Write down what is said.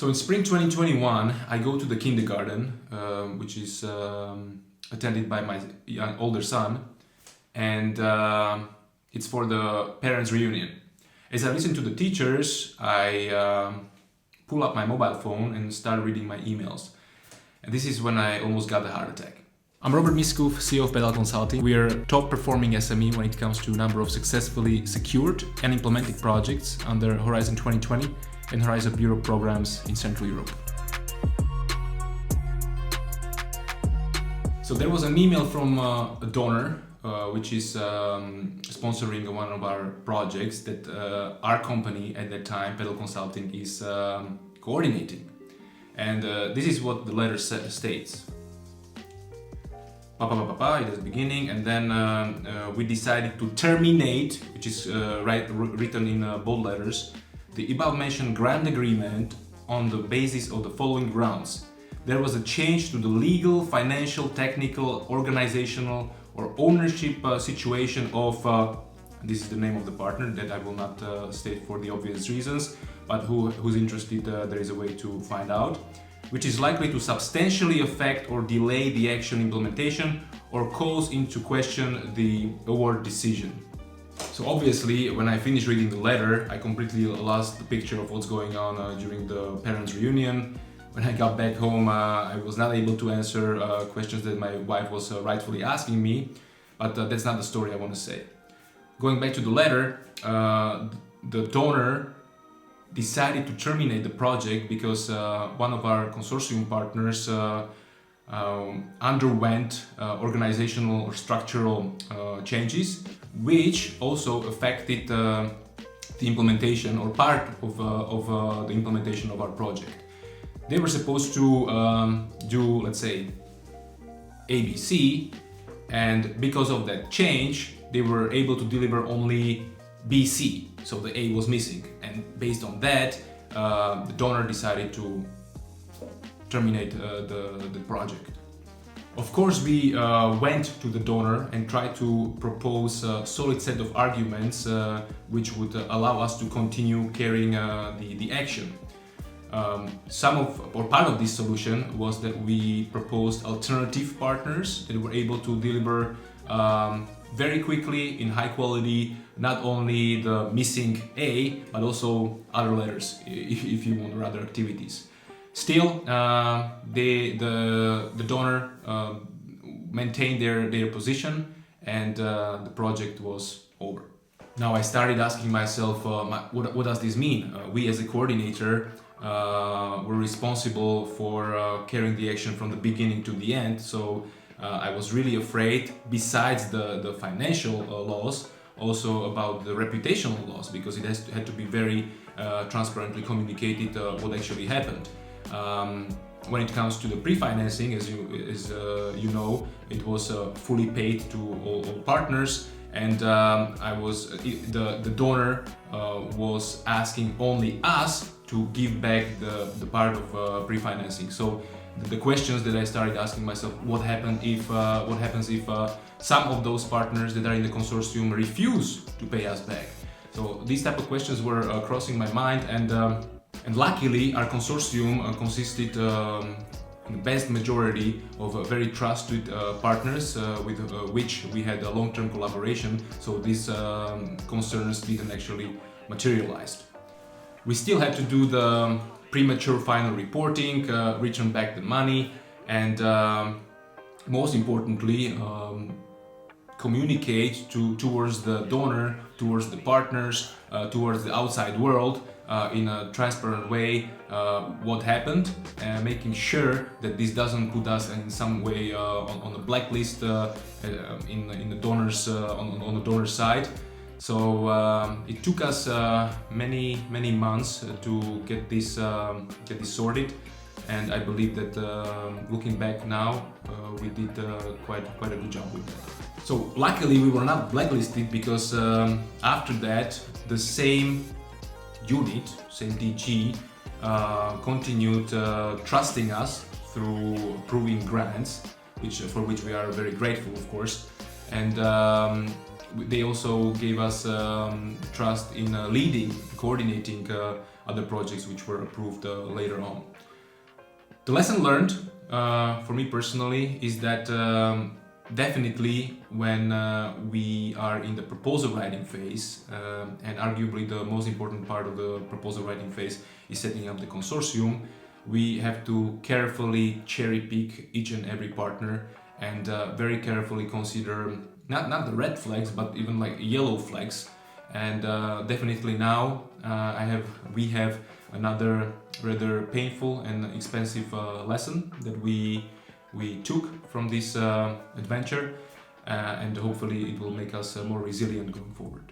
So in spring 2021, I go to the kindergarten, which is attended by my older son, and it's for the parents' reunion. As I listen to the teachers, I pull up my mobile phone and start reading my emails. And this is when I almost got a heart attack. I'm Robert Miskov, CEO of Pedal Consulting. We are top performing SME when it comes to number of successfully secured and implemented projects under Horizon 2020 and Horizon Europe programs in Central Europe. So there was an email from a donor, which is sponsoring one of our projects that our company at that time, Pedal Consulting, is coordinating. And this is what the letter states. It is the beginning, and then we decided to terminate, which is written in bold letters, the above-mentioned grant agreement on the basis of the following grounds. There was a change to the legal, financial, technical, organizational, or ownership situation of, this is the name of the partner that I will not state for the obvious reasons, but who's interested, there is a way to find out, which is likely to substantially affect or delay the action implementation or calls into question the award decision. So obviously, when I finished reading the letter, I completely lost the picture of what's going on during the parents' reunion. When I got back home, I was not able to answer questions that my wife was rightfully asking me, but that's not the story I want to say. Going back to the letter, the donor decided to terminate the project because one of our consortium partners underwent organizational or structural changes, which also affected the implementation or part of the implementation of our project. They were supposed to do, let's say, ABC, and because of that change, they were able to deliver only BC, so the A was missing, and based on that, the donor decided to terminate the project. Of course, we went to the donor and tried to propose a solid set of arguments which would allow us to continue carrying the action. Part of this solution was that we proposed alternative partners that were able to deliver very quickly in high quality, not only the missing A, but also other letters, if you want, or other activities. Still, the donor maintained their position, and the project was over. Now I started asking myself, what does this mean? We as a coordinator were responsible for carrying the action from the beginning to the end, so I was really afraid, besides the financial loss, also about the reputational loss, because it had to be very transparently communicated what actually happened. When it comes to the pre-financing, as you know, it was fully paid to all partners, and the donor was asking only us to give back the part of pre-financing. So the questions that I started asking myself: what happens if some of those partners that are in the consortium refuse to pay us back? So these type of questions were crossing my mind, and luckily our consortium consisted in the vast majority of very trusted partners with which we had a long-term collaboration. So these concerns didn't actually materialize. We still had to do the premature final reporting, return back the money, and most importantly, communicate towards the donor, towards the partners, towards the outside world in a transparent way what happened, making sure that this doesn't put us in some way on the blacklist in the donors on the donor side. So it took us many months to get this sorted, and I believe that looking back now, we did quite a good job with that. So luckily we were not blacklisted, because after that the same unit, same DG, continued trusting us through approving grants, for which we are very grateful, of course, and they also gave us trust in leading, coordinating other projects which were approved later on. The lesson learned for me personally is that definitely when we are in the proposal writing phase, and arguably the most important part of the proposal writing phase is setting up the consortium, we have to carefully cherry pick each and every partner and very carefully consider not the red flags, but even like yellow flags. And definitely now we have another rather painful and expensive lesson that we took from this adventure, and hopefully it will make us more resilient going forward.